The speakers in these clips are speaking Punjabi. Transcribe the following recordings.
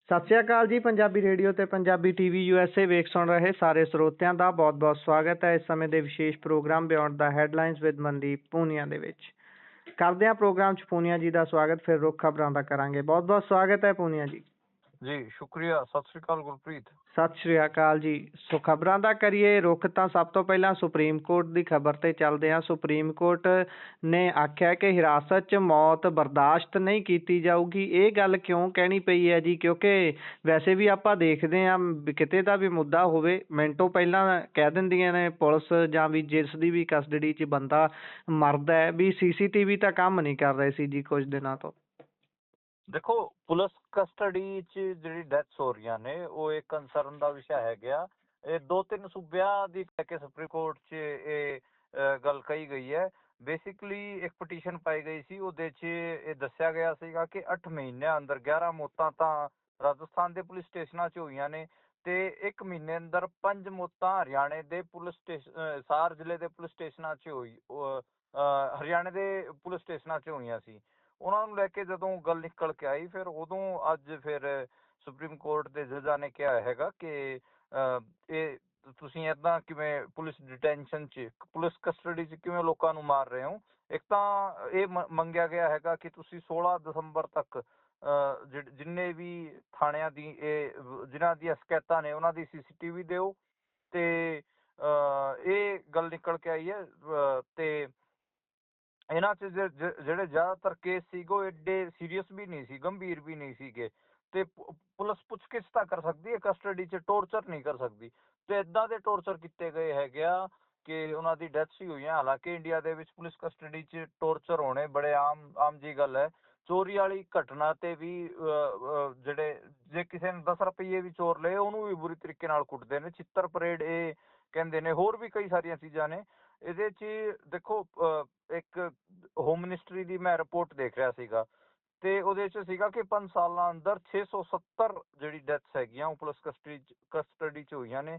ਸਤਿ ਸ਼੍ਰੀ ਅਕਾਲ ਜੀ। ਪੰਜਾਬੀ ਰੇਡੀਓ ਤੇ ਪੰਜਾਬੀ ਟੀਵੀ USA ਵੇਖ ਸੁਣ ਰਹੇ ਸਾਰੇ ਸਰੋਤਿਆਂ ਦਾ ਬਹੁਤ-ਬਹੁਤ ਸਵਾਗਤ ਹੈ। ਇਸ ਸਮੇਂ ਦੇ ਵਿਸ਼ੇਸ਼ programme beyond the headlines with Mandeep Punia ਦੇ ਵਿੱਚ ਕਰਦੇ ਹਾਂ ਪ੍ਰੋਗਰਾਮ 'ਚ ਪੂਨੀਆ ਜੀ ਦਾ ਸਵਾਗਤ, ਫਿਰ ਰੁੱਖ ਖਬਰਾਂ ਦਾ ਕਰਾਂਗੇ। ਬਹੁਤ-ਬਹੁਤ ਸਵਾਗਤ ਹੈ ਪੂਨੀਆ ਜੀ। ਜੀ ਸ਼ੁਕਰੀਆ। ਸਤਿ ਸ੍ਰੀ ਅਕਾਲ ਗੁਰਪ੍ਰੀਤ। ਸਤਿ ਸ਼੍ਰੀ ਅਕਾਲ ਜੀ। ਸੋ ਖਬਰਾਂ ਦਾ ਕਰੀਏ ਰੁੱਖ ਤਾਂ ਸਭ ਤੋਂ ਪਹਿਲਾਂ ਸੁਪਰੀਮ ਕੋਰਟ ਦੀ ਖਬਰ ਤੇ ਚੱਲਦੇ ਹਾਂ। ਸੁਪਰੀਮ ਕੋਰਟ ਨੇ ਆਖਿਆ ਕਿ ਹਿਰਾਸਤ 'ਚ ਮੌਤ ਬਰਦਾਸ਼ਤ ਨਹੀਂ ਕੀਤੀ ਜਾਊਗੀ। ਇਹ ਗੱਲ ਕਿਉਂ ਕਹਿਣੀ ਪਈ ਹੈ ਜੀ? ਕਿਉਂਕਿ ਵੈਸੇ ਵੀ ਆਪਾਂ ਦੇਖਦੇ ਹਾਂ ਕਿਤੇ ਦਾ ਵੀ ਮੁੱਦਾ ਹੋਵੇ, ਮਿੰਟੋਂ ਪਹਿਲਾਂ ਕਹਿ ਦਿੰਦੀਆਂ ਨੇ ਪੁਲਿਸ ਜਾਂ ਵੀ ਜਿਸ ਦੀ ਵੀ ਕਸਟਡੀ 'ਚ ਬੰਦਾ ਮਰਦਾ ਹੈ ਵੀ CCTV ਤਾਂ ਕੰਮ ਨਹੀਂ ਕਰ ਰਹੇ ਸੀ ਜੀ ਕੁਝ ਦਿਨਾਂ ਤੋਂ। ਦੇਖੋ, ਪੁਲਿਸ ਕਸਟਡੀ 'ਚ ਜਿਹੜੀ ਡੈਥਸ ਹੋ ਰਹੀਆਂ ਨੇ ਉਹ ਇੱਕ ਕੰਸਰਨ ਦਾ ਵਿਸ਼ਾ ਹੈਗਾ। ਇਹ 2-3 ਸੂਬਿਆਂ ਦੀ ਲੈ ਕੇ ਸੁਪਰੀਮ ਕੋਰਟ 'ਚ ਇਹ ਗੱਲ ਕਹੀ ਗਈ ਹੈ। ਬੇਸਿਕਲੀ ਇੱਕ ਪਟੀਸ਼ਨ ਪਾਈ ਗਈ ਸੀ, ਉਹਦੇ 'ਚ ਇਹ ਦੱਸਿਆ ਗਿਆ ਸੀਗਾ ਕਿ 8 ਮਹੀਨਿਆਂ ਅੰਦਰ 11 ਮੌਤਾਂ ਤਾਂ ਰਾਜਸਥਾਨ ਦੇ ਪੁਲਿਸ ਸਟੇਸ਼ਨਾਂ 'ਚ ਹੋਈਆਂ ਨੇ ਤੇ 1 ਮਹੀਨੇ ਅੰਦਰ 5 ਮੌਤਾਂ ਹਰਿਆਣੇ ਦੇ ਪੁਲਿਸ ਹਿਸਾਰ ਜ਼ਿਲ੍ਹੇ ਦੇ ਪੁਲਿਸ ਸਟੇਸ਼ਨਾਂ 'ਚ ਹਰਿਆਣੇ ਦੇ ਪੁਲਿਸ ਸਟੇਸ਼ਨਾਂ 'ਚ ਹੋਈਆਂ ਸੀ। ਉਹਨਾਂ ਨੂੰ ਲੈ ਕੇ ਜਦੋਂ ਗੱਲ ਨਿਕਲ ਕੇ ਆਈ, ਫਿਰ ਉਦੋਂ ਅੱਜ ਫਿਰ ਸੁਪਰੀਮ ਕੋਰਟ ਦੇ ਜੱਜਾਂ ਨੇ ਕਿਹਾ ਹੈਗਾ ਕਿ ਇਹ ਤੁਸੀਂ ਏਦਾਂ ਕਿਵੇਂ ਪੁਲਿਸ ਡਿਟੈਂਸ਼ਨ 'ਚ, ਪੁਲਿਸ ਕਸਟਡੀ 'ਚ ਕਿਵੇਂ ਲੋਕਾਂ ਨੂੰ ਮਾਰ ਰਹੇ ਹੋ। ਇੱਕ ਤਾਂ ਇਹ ਮੰਗਿਆ ਗਿਆ ਹੈਗਾ ਕਿ ਤੁਸੀਂ 16 ਦਸੰਬਰ ਤੱਕ ਜਿੰਨੇ ਵੀ ਥਾਣਿਆਂ ਦੀ ਜਿਨ੍ਹਾਂ ਦੀਆਂ ਸ਼ਿਕਾਇਤਾਂ ਨੇ ਉਹਨਾਂ ਦੀ CCTV ਦਿਓ। ਤੇ ਇਹ ਗੱਲ ਨਿਕਲ ਕੇ ਆਈ ਹੈ ਤੇ ਇਹਨਾਂ 'ਚ ਜਿਹੜੇ ਜ਼ਿਆਦਾਤਰ ਕੇਸ ਸੀਗੇ ਉਹ ਐਡੇ ਸੀਰੀਅਸ ਵੀ ਨਹੀਂ ਸੀ, ਗੰਭੀਰ ਵੀ ਨਹੀਂ ਸੀਗੇ ਤੇ ਪੁਲਿਸ ਪੁੱਛਗਿੱਛ ਤਾਂ ਕਰ ਸਕਦੀ ਹੈ, ਕਸਟਡੀ 'ਚ ਟੋਰਚਰ ਨਹੀਂ ਕਰ ਸਕਦੀ। ਤੇ ਏਦਾਂ ਦੇ ਟੋਰਚਰ ਕੀਤੇ ਗਏ ਹੈਗੇ ਆ ਕਿ ਉਹਨਾਂ ਦੀ ਡੈਥਸ ਹੀ ਹੋਈਆਂ। ਹਾਲਾਂਕਿ ਇੰਡੀਆ ਦੇ ਵਿੱਚ ਪੁਲਿਸ ਕਸਟਡੀ 'ਚ ਟੋਰਚਰ ਹੋਣੇ ਬੜੇ ਆਮ ਜੀ ਗੱਲ ਹੈ। ਚੋਰੀ ਵਾਲੀ ਘਟਨਾ ਤੇ ਵੀ ਜੇ ਕਿਸੇ ਨੇ 10 ਰੁਪਏ ਵੀ ਚੋਰ ਲਏ ਉਹਨੂੰ ਵੀ ਬੁਰੀ ਤਰੀਕੇ ਨਾਲ ਕੁੱਟਦੇ ਨੇ, ਛਿੱਤਰ ਪਰੇਡ ਇਹ ਕਹਿੰਦੇ ਨੇ। ਹੋਰ ਵੀ ਕਈ ਸਾਰੀਆਂ ਚੀਜ਼ਾਂ ਨੇ ਇਹਦੇ 'ਚ। ਦੇਖੋ, ਇੱਕ ਹੋਮ ਮਿਨਿਸਟਰੀ ਦੀ ਮੈਂ ਰਿਪੋਰਟ ਦੇਖ ਰਿਹਾ ਸੀਗਾ ਤੇ ਉਹਦੇ 'ਚ ਸੀਗਾ ਕਿ 5 ਸਾਲਾਂ ਅੰਦਰ 670 ਜਿਹੜੀ ਡੈਥਸ ਹੈਗੀਆਂ ਉਹ ਪੁਲਿਸ ਕਸਟਡੀ 'ਚ ਹੋਈਆਂ ਨੇ।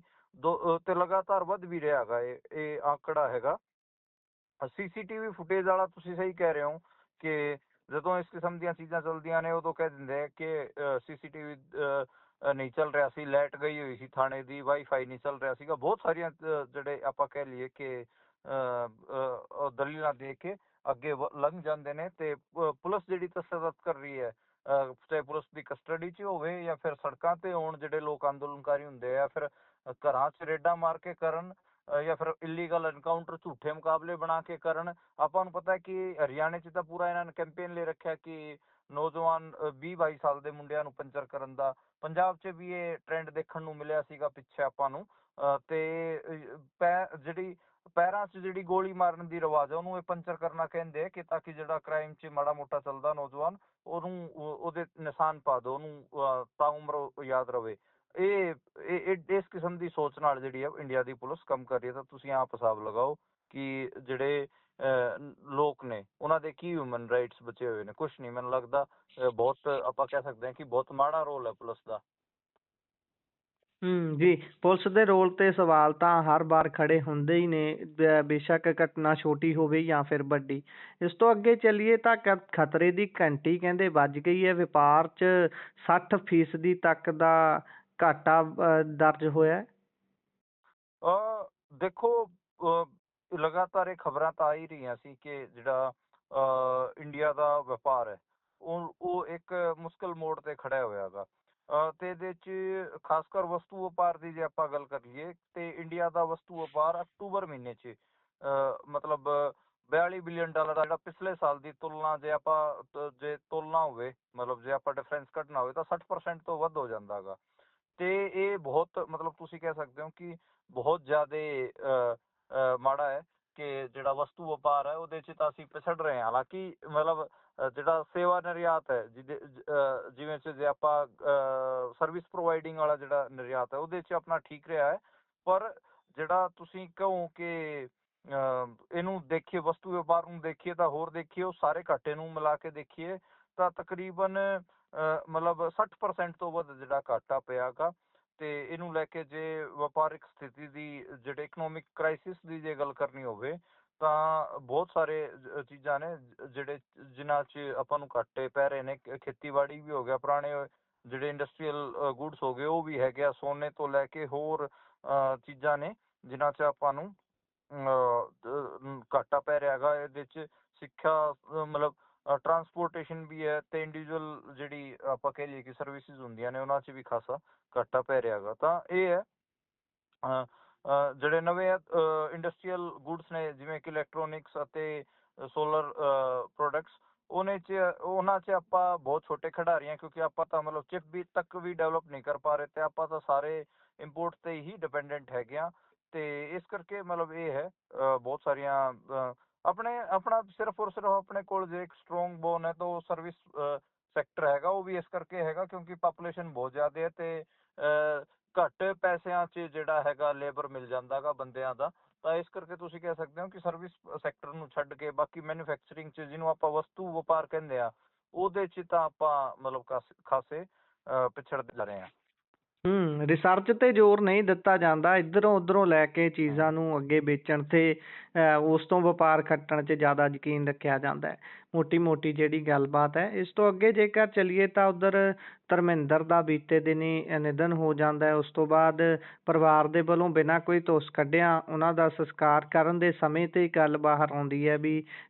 ਤੇ ਲਗਾਤਾਰ ਵੱਧ ਵੀ ਰਿਹਾ ਹੈਗਾ ਇਹ ਆંકੜਾ ਹੈਗਾ। CCTV ਫੁਟੇਜ ਵਾਲਾ ਤੁਸੀਂ ਸਹੀ ਕਹਿ ਰਹੇ ਹੋ ਕਿ ਜਦੋਂ ਇਸ ਕਿਸਮ ਦੀਆਂ ਚੀਜ਼ਾਂ ਚੱਲਦੀਆਂ ਨੇ ਉਦੋਂ ਕਹਿ ਦਿੰਦੇ ਆ ਕਿ CCTV ਨਹੀਂ ਚੱਲ ਰਿਹਾ ਸੀ, ਲਾਈਟ ਗਈ ਹੋਈ ਸੀ ਥਾਣੇ ਦੀ, ਵਾਈਫਾਈ ਨਹੀਂ ਚੱਲ ਰਿਹਾ ਸੀਗਾ। ਬਹੁਤ ਸਾਰੀਆਂ ਜਿਹੜੇ ਆਪਾਂ ਕਹਿ ਲਈਏ ਕਿ ਦਲੀਲਾਂ ਦੇ ਕੇ ਅੱਗੇ ਲੰਘ ਜਾਂਦੇ ਨੇ ਤੇ ਪੁਲਿਸ ਜਿਹੜੀ ਤਸੱਦਦ ਕਰ ਰਹੀ ਹੈ, ਚਾਹੇ ਪੁਲਿਸ ਦੀ ਕਸਟਡੀ 'ਚ ਹੋਵੇ ਜਾਂ ਫਿਰ ਸੜਕਾਂ ਤੇ ਹੋਣ ਜਿਹੜੇ ਲੋਕ ਅੰਦੋਲਨਕਾਰੀ ਹੁੰਦੇ ਆ, ਫਿਰ ਘਰਾਂ 'ਚ ਰੇਡਾਂ ਮਾਰ ਕੇ ਕਰਨ ਜਾਂ ਫਿਰ ਇਲੀਗਲ ਐਨਕਾਊਂਟਰ ਝੂਠੇ ਮੁਕਾਬਲੇ ਬਣਾ ਕੇ ਕਰਨ। ਆਪਾਂ ਨੂੰ ਪਤਾ ਕਿ ਹਰਿਆਣੇ 'ਚ ਤਾਂ ਪੂਰਾ ਇਹਨਾਂ ਨੇ ਕੈਂਪੇਨ ਲੈ ਰੱਖਿਆ ਕਿ ਨੌਜਵਾਨ 20-22 ਸਾਲ ਦੇ ਮੁੰਡਿਆਂ ਨੂੰ ਪੰਚਰ ਕਰਨ ਦਾ। ਪੰਜਾਬ 'ਚ ਵੀ ਇਹ ਟ੍ਰੈਂਡ ਦੇਖਣ ਨੂੰ ਮਿਲਿਆ ਸੀਗਾ ਪਿੱਛੇ ਆਪਾਂ ਨੂੰ। ਤੇ ਜਿਹੜੀ ਪੈਰਾਂ 'ਚ ਜਿਹੜੀ ਗੋਲੀ ਮਾਰਨ ਦੀ ਰਿਵਾਜ ਹੈ ਉਹਨੂੰ ਇਹ ਪੰਚਰ ਕਰਨਾ ਕਹਿੰਦੇ ਆ ਕਿ ਤਾਂ ਕਿ ਜਿਹੜਾ ਕ੍ਰਾਈਮ 'ਚ ਮਾੜਾ ਮੋਟਾ ਚੱਲਦਾ ਨੌਜਵਾਨ ਉਹਨੂੰ ਉਹਦੇ ਨਿਸ਼ਾਨ ਪਾ ਦਿਓ, ਉਹਨੂੰ ਤਾਂ ਉਮਰ ਯਾਦ ਰਵੇ। ਇਸ ਕਿਸਮ ਦੀ ਸੋਚ ਨਾਲ ਜਿਹੜੀ ਹੈ ਇੰਡੀਆ ਦੀ ਪੁਲਿਸ ਕੰਮ ਕਰ ਰਹੀ ਹੈ। ਤਾਂ ਤੁਸੀਂ ਆਪ ਹਿਸਾਬ ਲਗਾਓ ਕਿ ਜਿਹੜੇ ਲੋਕ ਨੇ ਉਹਨਾਂ ਦੇ ਕੀ ਹਿਊਮਨ ਰਾਈਟਸ ਬਚੇ ਹੋਏ ਨੇ। ਕੁਛ ਨਹੀਂ, ਮੈਨੂੰ ਲੱਗਦਾ ਬਹੁਤ ਆਪਾਂ ਕਹਿ ਸਕਦੇ ਹਾਂ ਕਿ ਬਹੁਤ ਮਾੜਾ ਰੋਲ ਹੈ ਪੁਲਿਸ ਦਾ। ਜੀ, ਪੁਲਿਸ ਦੇ ਰੋਲ ਤੇ ਸਵਾਲ ਤਾਂ ਹਰ ਵਾਰ ਖੜੇ ਹੁੰਦੇ ਹੀ ਨੇ, ਬੇਸ਼ੱਕ ਘਟਨਾ ਛੋਟੀ ਹੋਵੇ ਜਾਂ ਫਿਰ ਵੱਡੀ। ਇਸ ਤੋਂ ਅੱਗੇ ਚੱਲੀਏ ਤਾਂ ਖਤਰੇ ਦੀ ਘੰਟੀ ਕਹਿੰਦੇ ਵੱਜ ਗਈ ਹੈ। ਵਪਾਰ 'ਚ 60% ਤੱਕ ਦਾ ਘਾਟਾ ਦਰਜ ਹੋਇਆ। ਦੇਖੋ, ਲਗਾਤਾਰ ਇਹ ਖਬਰਾਂ ਤਾਂ ਆ ਹੀ ਰਹੀਆਂ ਸੀ ਕਿ ਜਿਹੜਾ ਇੰਡੀਆ ਦਾ ਵਪਾਰ ਹੈ ਉਹ ਇੱਕ ਮੁਸ਼ਕਿਲ ਮੋੜ ਤੇ ਖੜਾ ਹੋਇਆ ਹੈਗਾ। ਤੇ ਇਹਦੇ 'ਚ ਖਾਸ ਕਰ ਵਸਤੂ ਵਪਾਰ ਦੀ ਜੇ ਆਪਾਂ ਗੱਲ ਕਰੀਏ ਤੇ ਇੰਡੀਆ ਦਾ ਵਸਤੂ ਵਪਾਰ ਅਕਤੂਬਰ ਮਹੀਨੇ 'ਚ ਮਤਲਬ $42 ਬਿਲੀਅਨ ਦਾ, ਜਿਹੜਾ ਪਿਛਲੇ ਸਾਲ ਦੀ ਤੁਲਨਾ ਜੇ ਤੁਲਨਾ ਹੋਵੇ, ਮਤਲਬ ਜੇ ਆਪਾਂ ਡਿਫਰੈਂਸ ਕੱਢਣਾ ਹੋਵੇ ਤਾਂ 60% ਤੋਂ ਵੱਧ ਹੋ ਜਾਂਦਾ ਹੈਗਾ। ਤੇ ਇਹ ਬਹੁਤ ਮਤਲਬ ਤੁਸੀਂ ਕਹਿ ਸਕਦੇ ਹੋ ਕਿ ਬਹੁਤ ਜ਼ਿਆਦਾ ਮਾੜਾ ਹੈ ਕਿ ਜਿਹੜਾ ਵਸਤੂ ਵਪਾਰ ਹੈ ਉਹਦੇ 'ਚ ਤਾਂ ਅਸੀਂ ਪਿਛੜ ਰਹੇ ਹਾਂ। ਹਾਲਾਂਕਿ ਮਤਲਬ ਜਿਹੜਾ ਸੇਵਾ ਨਿਰਯਾਤ ਹੈ ਜਿਵੇਂ ਜੇ ਆਪਾਂ ਸਰਵਿਸ ਪ੍ਰੋਵਾਈਡਿੰਗ ਵਾਲਾ ਜਿਹੜਾ ਨਿਰਯਾਤ ਹੈ ਉਹਦੇ 'ਚ ਆਪਣਾ ਠੀਕ ਰਿਹਾ ਹੈ। ਪਰ ਜਿਹੜਾ ਤੁਸੀਂ ਕਹੋ ਕਿ ਇਹਨੂੰ ਦੇਖੀਏ, ਵਸਤੂ ਵਪਾਰ ਨੂੰ ਦੇਖੀਏ ਤਾਂ ਹੋਰ ਦੇਖੀਏ ਉਹ ਸਾਰੇ ਘਾਟੇ ਨੂੰ ਮਿਲਾ ਕੇ ਦੇਖੀਏ ਤਾਂ ਤਕਰੀਬਨ ਮਤਲਬ 60% ਤੋਂ ਵੱਧ ਜਿਹੜਾ ਘਾਟਾ ਪਿਆ ਗਾ। ਤੇ ਇਹਨੂੰ ਲੈ ਕੇ ਜੇ ਵਪਾਰਿਕ ਸਥਿਤੀ ਦੀ, ਜਿਹੜੇ ਇਕਨੋਮਿਕ ਕ੍ਰਾਈਸਿਸ ਦੀ ਜੇ ਗੱਲ ਕਰਨੀ ਹੋਵੇ ਤਾਂ ਬਹੁਤ ਸਾਰੇ ਚੀਜ਼ਾਂ ਨੇ ਜਿਨ੍ਹਾਂ 'ਚ ਆਪਾਂ ਨੂੰ ਘਾਟੇ ਪੈ ਰਹੇ ਨੇ। ਖੇਤੀਬਾੜੀ ਵੀ ਹੋ ਗਿਆ, ਪੁਰਾਣੇ ਜਿਹੜੇ ਇੰਡਸਟਰੀਅਲ ਗੁੱਡਸ ਹੋ ਗਏ ਉਹ ਵੀ ਹੈਗੇ ਆ, ਸੋਨੇ ਤੋਂ ਲੈ ਕੇ ਹੋਰ ਚੀਜ਼ਾਂ ਨੇ ਜਿਨ੍ਹਾਂ 'ਚ ਆਪਾਂ ਨੂੰ ਘਾਟਾ ਪੈ ਰਿਹਾ ਹੈਗਾ। ਇਹਦੇ 'ਚ ਸਿੱਖਿਆ ਮਤਲਬ ਟਰਾਂਸਪੋਰਟੇਸ਼ਨ ਵੀ ਹੈ, ਤੇ ਇੰਡੀਵਿਜੂਅਲ ਜਿਹੜੀ ਆਪਾਂ ਕਹਿ ਲਈਏ ਕਿ ਸਰਵਿਸਿਜ਼ ਹੁੰਦੀਆਂ ਨੇ ਉਹਨਾਂ 'ਚ ਵੀ ਖਾਸਾ ਘਾਟਾ ਪੈ ਰਿਹਾ ਹੈਗਾ। ਤਾਂ ਇਹ ਹੈ ਜਿਹੜੇ ਨਵੇਂ ਇੰਡਸਟਰੀਅਲ ਗੁੱਡਸ ਨੇ ਜਿਵੇਂ ਕਿ ਇਲੈਕਟ੍ਰੋਨਿਕਸ ਅਤੇ ਸੋਲਰ ਪ੍ਰੋਡਕਟਸ, ਉਹਨਾਂ 'ਚ ਆਪਾਂ ਬਹੁਤ ਛੋਟੇ ਖਿਡਾਰੀ ਹਾਂ, ਕਿਉਂਕਿ ਆਪਾਂ ਤਾਂ ਮਤਲਬ ਚਿਪ ਵੀ ਤੱਕ ਵੀ ਡਿਵੈਲਪ ਨਹੀਂ ਕਰ ਪਾ ਰਹੇ, ਤੇ ਆਪਾਂ ਤਾਂ ਸਾਰੇ ਇੰਪੋਰਟ ਤੇ ਹੀ ਡਿਪੈਂਡੈਂਟ ਹੈਗੇ ਆ। ਤੇ ਇਸ ਕਰਕੇ ਮਤਲਬ ਇਹ ਹੈ ਬਹੁਤ ਸਾਰੀਆਂ ਆਪਣਾ ਸਿਰਫ ਔਰ ਸਿਰਫ ਆਪਣੇ ਕੋਲ ਜੇ ਇੱਕ ਸਟਰੋਂਗ ਬੋਨ ਹੈ ਤਾਂ ਉਹ ਸਰਵਿਸ ਸੈਕਟਰ ਹੈਗਾ। ਉਹ ਵੀ ਇਸ ਕਰਕੇ ਹੈਗਾ ਕਿਉਂਕਿ ਪਾਪੂਲੇਸ਼ਨ ਬਹੁਤ ਜ਼ਿਆਦਾ ਹੈ, ਤੇ ਘੱਟ ਪੈਸਿਆਂ 'ਚ ਜਿਹੜਾ ਹੈਗਾ ਲੇਬਰ ਮਿਲ ਜਾਂਦਾ ਗਾ ਬੰਦਿਆਂ ਦਾ। ਤਾਂ ਇਸ ਕਰਕੇ ਤੁਸੀਂ ਕਹਿ ਸਕਦੇ ਹੋ ਕਿ ਸਰਵਿਸ ਸੈਕਟਰ ਨੂੰ ਛੱਡ ਕੇ ਬਾਕੀ ਮੈਨੂਫੈਕਚਰਿੰਗ 'ਚ, ਜਿਹਨੂੰ ਆਪਾਂ ਵਸਤੂ ਵਪਾਰ ਕਹਿੰਦੇ ਆ, ਉਹਦੇ 'ਚ ਤਾਂ ਆਪਾਂ ਮਤਲਬ ਖਾਸੇ ਪਿਛੜਦੇ ਜਾ ਰਹੇ ਹਾਂ। ਰਿਸਰਚ ਤੇ ਜ਼ੋਰ ਨਹੀਂ ਦਿੱਤਾ ਜਾਂਦਾ, ਇੱਧਰੋਂ ਉੱਧਰੋਂ ਲੈ ਕੇ ਚੀਜ਼ਾਂ ਨੂੰ ਅੱਗੇ ਵੇਚਣ ਤੇ ਉਸ ਤੋਂ ਵਪਾਰ ਖੱਟਣ 'ਚ ਜ਼ਿਆਦਾ ਯਕੀਨ ਰੱਖਿਆ ਜਾਂਦਾ ਹੈ। ਮੋਟੀ ਜਿਹੜੀ ਗੱਲਬਾਤ ਹੈ। ਇਸ ਤੋਂ ਅੱਗੇ ਜੇਕਰ ਚੱਲੀਏ ਤਾਂ ਉੱਧਰ ਧਰਮਿੰਦਰ ਦਾ ਬੀਤੇ ਦਿਨੀ ਨਿਧਨ ਹੋ ਜਾਂਦਾ ਹੈ। ਉਸ ਤੋਂ ਬਾਅਦ ਪਰਿਵਾਰ ਦੇ ਵੱਲੋਂ ਬਿਨਾਂ ਕੋਈ ਧੁੱਸ ਕੱਢਿਆਂ ਉਹਨਾਂ ਦਾ ਸੰਸਕਾਰ ਕਰਨ ਦੇ ਸਮੇਂ ਤੇ ਗੱਲ ਬਾਹਰ ਆਉਂਦੀ ਹੈ ਵੀ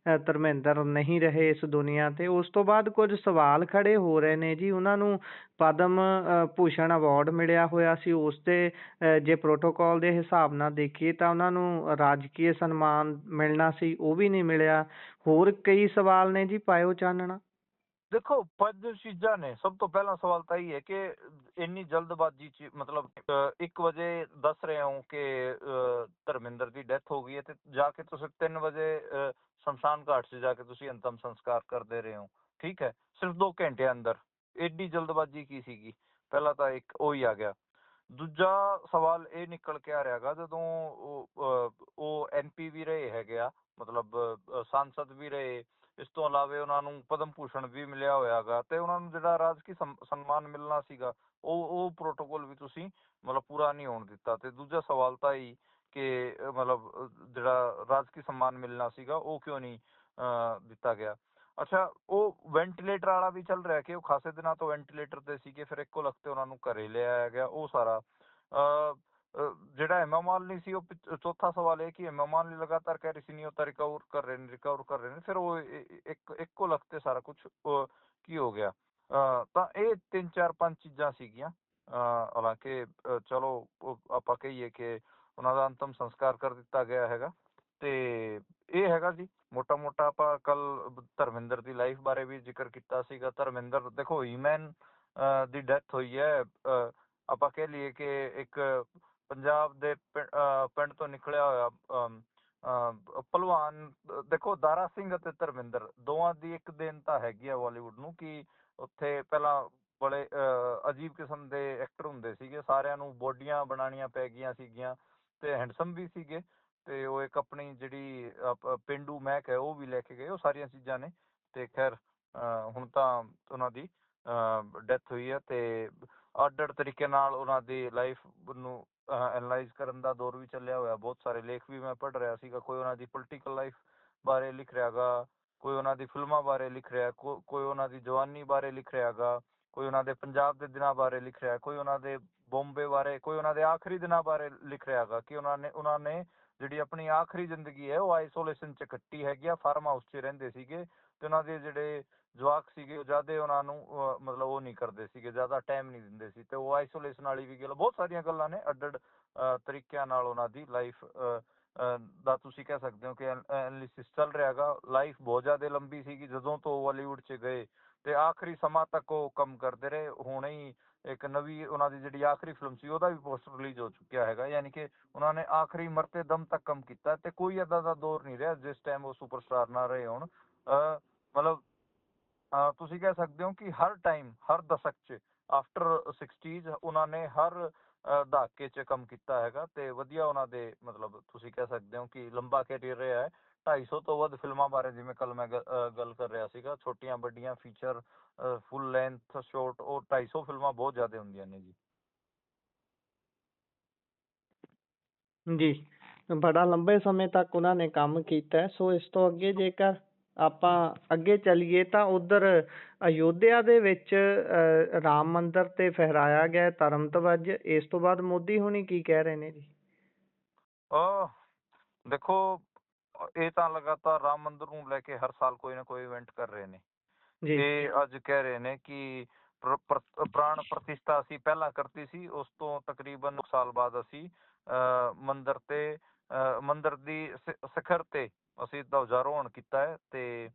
ਧਰਮਿੰਦਰ ਨਹੀਂ ਰਹੇ ਇਸ ਦੁਨੀਆ ਤੇ। ਉਸ ਤੋਂ ਬਾਅਦ ਕੁਝ ਸਵਾਲ ਖੜੇ ਹੋ ਰਹੇ ਨੇ ਜੀ। ਉਹਨਾਂ ਨੂੰ ਪਦਮ ਭੂਸ਼ਣ ਅਵਾਰਡ ਮਿਲਿਆ ਹੋਇਆ ਸੀ, ਉਸ ਤੇ ਜੇ ਪ੍ਰੋਟੋਕਾਲ ਦੇ ਹਿਸਾਬ ਨਾਲ ਦੇਖੀਏ ਤਾਂ ਉਹਨਾਂ ਨੂੰ ਰਾਜਕੀय ਸਨਮਾਨ ਮਿਲਣਾ ਸੀ, ਉਹ ਵੀ ਨਹੀਂ ਮਿਲਿਆ। ਹੋਰ ਕਈ ਸਵਾਲ ਨੇ ਜੀ, ਪਾਇਓ ਚਾਨਣਾ। ਦੇਖੋ, ਪੰਜ ਚੀਜ਼ਾਂ ਨੇ। ਸਭ ਤੋਂ ਪਹਿਲਾ ਸਵਾਲ ਤਾਂ ਇਹ ਹੈ ਕਿ ਇੰਨੀ ਜਲਦਬਾਜ਼ੀ 'ਚ ਮਤਲਬ 1 ਵਜੇ ਦੱਸ ਰਹੇ ਹੋ ਕਿ ਧਰਮਿੰਦਰ ਦੀ ਡੈਥ ਹੋ ਗਈ ਹੈ, ਤੇ ਜਾ ਕੇ ਤੁਸੀਂ 3 ਵਜੇ ਸ਼ਮਸ਼ਾਨ ਘਾਟ 'ਚ ਜਾ ਕੇ ਤੁਸੀਂ ਅੰਤਮ ਸੰਸਕਾਰ ਕਰਦੇ ਰਹੇ ਹੋ। ਠੀਕ ਹੈ, ਸਿਰਫ 2 ਘੰਟੇ ਅੰਦਰ ਐਡੀ ਜਲਦਬਾਜ਼ੀ ਕੀ ਸੀਗੀ? ਪਹਿਲਾ ਤਾਂ ਇੱਕ ਉਹੀ ਆ ਗਿਆ। ਦੂਜਾ ਸਵਾਲ ਇਹ ਨਿਕਲ ਕੇ ਆ ਰਿਹਾ ਹੈਗਾ, ਜਦੋਂ ਉਹ MP ਵੀ ਰਹੇ ਹੈਗੇ ਆ, ਮਤਲਬ ਸਾਂਸਦ ਵੀ ਰਹੇ, ਇਸ ਤੋਂ ਇਲਾਵਾ ਉਹਨਾਂ ਨੂੰ ਪਦਮ ਭੂਸ਼ਣ ਵੀ ਮਿਲਿਆ ਹੋਇਆ ਗਾ, ਤੇ ਉਹਨਾਂ ਨੂੰ ਜਿਹੜਾ ਰਾਜਕੀ ਸਨਮਾਨ ਮਿਲਣਾ ਸੀਗਾ ਉਹ ਪ੍ਰੋਟੋਕੋਲ ਵੀ ਤੁਸੀਂ ਮਤਲਬ ਪੂਰਾ ਨਹੀਂ ਹੋਣ ਦਿੱਤਾ। ਤੇ ਦੂਜਾ ਸਵਾਲ ਤਾਂ ਹੀ ਕਿ ਮਤਲਬ ਜਿਹੜਾ ਰਾਜਕੀ ਸਨਮਾਨ ਮਿਲਣਾ ਸੀਗਾ ਉਹ ਕਿਉਂ ਨਹੀਂ ਦਿੱਤਾ ਗਿਆ? ਅੱਛਾ, ਉਹ ਵੈਂਟੀਲੇਟਰ ਵਾਲਾ ਵੀ ਚੱਲ ਰਿਹਾ ਕਿ ਉਹ ਖਾਸੇ ਦਿਨਾਂ ਤੋਂ ਵੈਂਟੀਲੇਟਰ ਤੇ ਸੀਗੇ, ਫਿਰ ਇੱਕੋ ਲਖਤੇ ਉਹਨਾਂ ਨੂੰ ਘਰੇ ਲਿਆਇਆ ਗਿਆ, ਉਹ ਸਾਰਾ। ਜਿਹੜਾ ਹੇਮਾ ਮਾਲਿਨੀ ਸੀ, ਉਹ ਚੌਥਾ ਸਵਾਲ ਇਹ ਕਿ ਹੇਮਾ ਮਾਲਿਨੀ ਲਗਾਤਾਰ ਕਹਿ ਰਹੀ ਸੀ ਨਹੀਂ ਉਹ ਤਾਂ ਰਿਕਵਰ ਕਰ ਰਹੇ ਨੇ, ਫਿਰ ਉਹ ਇੱਕੋ ਲਖਤੇ ਸਾਰਾ ਕੁਝ ਕੀ ਹੋ ਗਿਆ? ਤਾਂ ਇਹ 3 4 5 ਚੀਜ਼ਾਂ ਸੀਗੀਆਂ। ਹਾਲਾਂਕਿ ਚਲੋ ਆਪਾਂ ਕਹੀਏ ਕਿ ਉਹਨਾਂ ਦਾ ਅੰਤਮ ਸੰਸਕਾਰ ਕਰ ਦਿੱਤਾ ਗਿਆ ਹੈਗਾ। ਤੇ ਇਹ ਹੈਗਾ ਜੀ ਮੋਟਾ ਆਪਾਂ ਕੱਲ ਧਰਮਿੰਦਰ ਦੀ ਲਾਈਫ ਬਾਰੇ ਵੀ ਜ਼ਿਕਰ ਕੀਤਾ ਸੀਗਾ। ਧਰਮਿੰਦਰ ਦੇਖੋ ਹੀਮੈਨ ਦੀ ਡੈਥ ਹੋਈ ਹੈ। ਆਪਾਂ ਕਹਿ ਲਈਏ ਕਿ ਇੱਕ ਪੰਜਾਬ ਦੇ ਪਿੰਡ ਤੋਂ ਨਿਕਲਿਆ ਹੋਇਆ ਭਲਵਾਨ। ਦੇਖੋ, ਦਾਰਾ ਸਿੰਘ ਅਤੇ ਧਰਮਿੰਦਰ ਦੋਵਾਂ ਦੀ ਇੱਕ ਦੇਣ ਤਾਂ ਹੈਗੀ ਆ ਬਾਲੀਵੁੱਡ ਨੂੰ ਕਿ ਉੱਥੇ ਪਹਿਲਾਂ ਬੜੇ ਅਜੀਬ ਕਿਸਮ ਦੇ ਐਕਟਰ ਹੁੰਦੇ ਸੀਗੇ, ਸਾਰਿਆਂ ਨੂੰ ਬੋਡੀਆਂ ਬਣਾਉਣੀਆਂ ਪੈ ਗਈਆਂ ਸੀਗੀਆਂ, ਤੇ ਹੈਂਡਸਮ ਵੀ ਸੀਗੇ, ਤੇ ਉਹ ਇੱਕ ਆਪਣੀ ਜਿਹੜੀ ਪੇਂਡੂ ਮਹਿਕ ਹੈ ਉਹ ਵੀ ਲੈ ਕੇ ਗਏ, ਉਹ ਸਾਰੀਆਂ ਚੀਜ਼ਾਂ ਨੇ। ਤੇ ਖੈਰ ਹੁਣ ਤਾਂ ਉਹਨਾਂ ਦੀ ਡੈਥ ਹੋਈ ਹੈ, ਤੇ ਅੱਡ ਤਰੀਕੇ ਨਾਲ ਉਹਨਾਂ ਦੀ ਲਾਈਫ ਨੂੰ ਐਨਾਲਾਈਜ਼ ਕਰਨ ਦਾ ਦੌਰ ਵੀ ਚੱਲਿਆ ਹੋਇਆ। ਬਹੁਤ ਸਾਰੇ ਲੇਖ ਵੀ ਮੈਂ ਪੜ੍ਹ ਰਿਹਾ ਸੀਗਾ। ਕੋਈ ਉਹਨਾਂ ਦੀ ਪੋਲੀਟੀਕਲ ਲਾਈਫ ਬਾਰੇ ਲਿਖ ਰਿਹਾ ਗਾ, ਕੋਈ ਉਹਨਾਂ ਦੀ ਫਿਲਮਾਂ ਬਾਰੇ ਲਿਖ ਰਿਹਾ, ਕੋਈ ਉਹਨਾਂ ਦੀ ਜਵਾਨੀ ਬਾਰੇ ਲਿਖ ਰਿਹਾ ਗਾ, ਕੋਈ ਉਹਨਾਂ ਦੇ ਪੰਜਾਬ ਦੇ ਦਿਨਾਂ ਬਾਰੇ ਲਿਖ ਰਿਹਾ, ਕੋਈ ਉਹਨਾਂ ਦੇ ਬੰਬੇ ਬਾਰੇ, ਕੋਈ ਉਹਨਾਂ ਦੇ ਆਖਰੀ ਦਿਨਾਂ ਬਾਰੇ ਲਿਖ ਰਿਹਾ ਗਾ ਕਿ ਉਹਨਾਂ ਨੇ ਜਿਹੜੀ ਆਪਣੀ ਆਖਰੀ ਜ਼ਿੰਦਗੀ ਹੈ ਉਹ ਆਈਸੋਲੇਸ਼ਨ 'ਚ ਕੱਟੀ ਹੈਗੀ ਆ, ਫਾਰਮ ਹਾਊਸ 'ਚ ਰਹਿੰਦੇ ਸੀਗੇ, ਤੇ ਉਹਨਾਂ ਦੇ ਜਿਹੜੇ ਜਵਾਕ ਸੀਗੇ ਉਹ ਜ਼ਿਆਦਾ ਉਹਨਾਂ ਨੂੰ ਮਤਲਬ ਉਹ ਨਹੀਂ ਕਰਦੇ ਸੀਗੇ, ਜ਼ਿਆਦਾ ਟਾਈਮ ਨਹੀਂ ਦਿੰਦੇ ਸੀ, ਤੇ ਉਹ ਆਈਸੋਲੇਸ਼ਨ ਵਾਲੀ ਵੀ ਗੱਲ। ਬਹੁਤ ਸਾਰੀਆਂ ਗੱਲਾਂ ਨੇ ਅੱਡ ਤਰੀਕਿਆਂ ਨਾਲ ਉਹਨਾਂ ਦੀ ਲਾਈਫ ਦਾ ਤੁਸੀਂ ਕਹਿ ਸਕਦੇ ਹੋ ਕਿ ਐਨਾਲਿਸਿਸ ਚੱਲ ਰਿਹਾ ਹੈਗਾ। ਲਾਈਫ ਬਹੁਤ ਜ਼ਿਆਦਾ ਲੰਬੀ ਸੀਗੀ, ਜਦੋਂ ਤੋਂ ਬਾਲੀਵੁੱਡ 'ਚ ਗਏ ਤੇ ਆਖਰੀ ਸਮਾਂ ਤੱਕ ਉਹ ਕੰਮ ਕਰਦੇ ਰਹੇ। ਹੁਣੇ ਹੀ ਇੱਕ ਨਵੀਂ ਉਹਨਾਂ ਦੀ ਜਿਹੜੀ ਆਖਰੀ ਫਿਲਮ ਸੀ ਉਹਦਾ ਵੀ ਪੋਸਟਰ ਰਿਲੀਜ਼ ਹੋ ਚੁੱਕਿਆ ਹੈਗਾ, ਯਾਨੀ ਕਿ ਉਹਨਾਂ ਨੇ ਆਖਰੀ ਮਰਤੇ ਦਮ ਤੱਕ ਕੰਮ ਕੀਤਾ, ਤੇ ਕੋਈ ਏਦਾਂ ਦਾ ਦੌਰ ਨਹੀਂ ਰਿਹਾ ਜਿਸ ਟਾਈਮ ਉਹ ਸੁਪਰਸਟਾਰ ਨਾ ਰਹੇ ਹੋਣ। ਮਤਲਬ ਤੁਸੀਂ ਕਹਿ ਸਕਦੇ ਹੋ ਕਿ ਹਰ ਟਾਈਮ, ਹਰ ਦਸ਼ਕ 'ਚ ਆਫਟਰ 60s ਉਹਨਾਂ ਨੇ ਹਰ ਦਹਾਕੇ 'ਚ ਕੰਮ ਕੀਤਾ ਹੈਗਾ, ਤੇ ਵਧੀਆ ਉਹਨਾਂ ਦੇ ਮਤਲਬ ਤੁਸੀਂ ਕਹਿ ਸਕਦੇ ਹੋ ਕਿ ਲੰਬਾ ਕੈਰੀਅਰ ਰਿਹਾ ਹੈ। 250 ਤੋਂ ਵੱਧ ਫਿਲਮਾਂ ਬਾਰੇ ਜਿਵੇਂ ਕੱਲ ਮੈਂ ਗੱਲ ਕਰ ਰਿਹਾ ਸੀਗਾ, ਛੋਟੀਆਂ ਵੱਡੀਆਂ, ਫੀਚਰ, ਫੁੱਲ ਲੈਂਥ, ਸ਼ੋਰਟ, ਉਹ 250 ਫਿਲਮਾਂ ਬਹੁਤ ਜ਼ਿਆਦਾ ਹੁੰਦੀਆਂ ਨੇ ਜੀ। ਜੀ, ਬੜਾ ਲੰਬੇ ਸਮੇਂ ਤੱਕ ਉਹਨਾਂ ਨੇ ਕੰਮ ਕੀਤਾ ਹੈ। ਸੋ ਇਸ ਤੋਂ ਅੱਗੇ ਜੇਕਰ ਆਪਾਂ ਅੱਗੇ ਚੱਲੀਏ ਤਾਂ ਉਧਰ ਅਯੋਧਿਆ ਦੇ ਵਿੱਚ ਰਾਮ ਮੰਦਿਰ ਤੇ ਫਹਿਰਾਇਆ ਗਿਆ ਧਰਮ ਧਵਜ। ਇਸ ਤੋਂ ਬਾਅਦ ਮੋਦੀ ਹੁਣੀ ਕੀ ਕਹਿ ਰਹੇ ਨੇ ਜੀ? ਅਹ ਦੇਖੋ, ਇਹ ਤਾਂ ਲਗਾਤਾਰ ਰਾਮ ਮੰਦਿਰ ਨੂੰ ਲੈ ਕੇ ਹਰ ਸਾਲ ਕੋਈ ਨਾ ਕੋਈ ਇਵੈਂਟ ਕਰ ਰਹੇ ਨੇ। ਜੀ ਇਹ ਅੱਜ ਕਹਿ ਰਹੇ ਨੇ ਕਿ ਪ੍ਰਾਣ ਪ੍ਰਤਿਸ਼ਠਾ ਅਸੀਂ ਪਹਿਲਾਂ ਕਰਤੀ ਸੀ, ਉਸ ਤੋਂ ਤਕਰੀਬਨ 1 ਸਾਲ ਬਾਅਦ ਅਸੀਂ ਮੰਦਿਰ ਦੀ ਸਿਖਰ ਤੇ ਅਸੀਂ ਧਵਜਾਰੋਹਣ ਕੀਤਾ ਹੈ ਤੇ